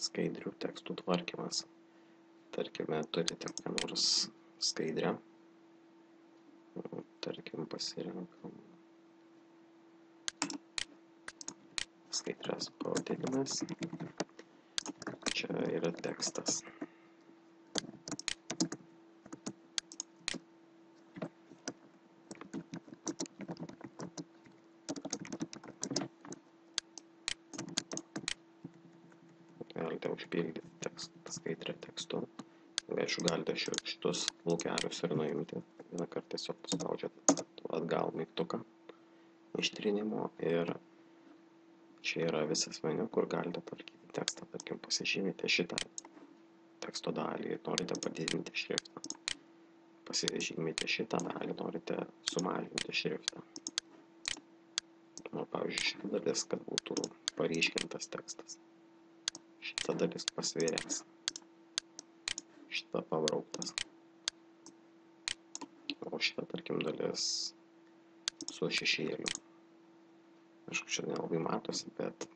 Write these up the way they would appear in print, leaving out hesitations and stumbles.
Skaidrių tekstų tvarkymas. Tarkime, turite kokią nors skaidrę. Tarkim, pasirenkam skaidrės pavadinimas. Čia yra tekstas. Galite užpildyti skaidrę tekstu. Aišku, galite šitus laukelius ir nuimti. Vieną kartą tiesiog paspaudžiate atgal mygtuką ištrinimo ir čia yra visas meniu, kur galite tvarkyti tekstą. Tarkim, pasižymite šitą teksto dalį ir norite padidinti šriftą. Pasižymite šitą dalį, norite sumažinti šriftą. Pavyzdžiui, šita dalis, kad būtų paryškintas tekstas. Šita dalis pasvėręs. Šita pabrauktas. O šita, tarkim, dalis su šešėliu. Aišku, čia nelabai matosi, bet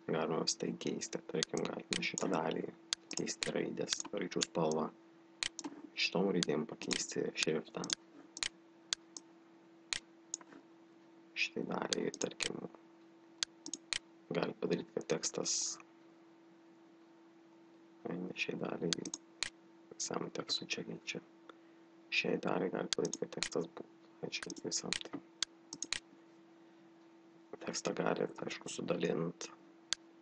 galima vis tai keisti. Tarkim, galime šitą dalį keisti raidės, raidžių spalvą. Šitom raidėm pakeisti šriftą. Šitai daliai, tarkim, gali padaryti, kad tekstas, ne šiai daliai, visam tekstui čia keičia. Šiai daliai gali padaryti, kad tekstas būtų čia visam tai. Tekstą gali, aišku, sudalinti,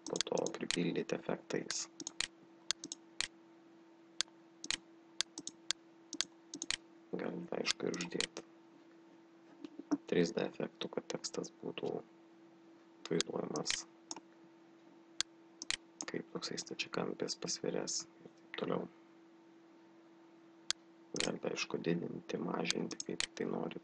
po to pripildyti efektais. Galite, aišku, ir uždėti 3D efektų, kad tekstas būtų vaizduojamas kaip toksai stačiakampis, pasvėręs ir taip toliau. Galite, aišku, didinti, mažinti, kaip tai norit.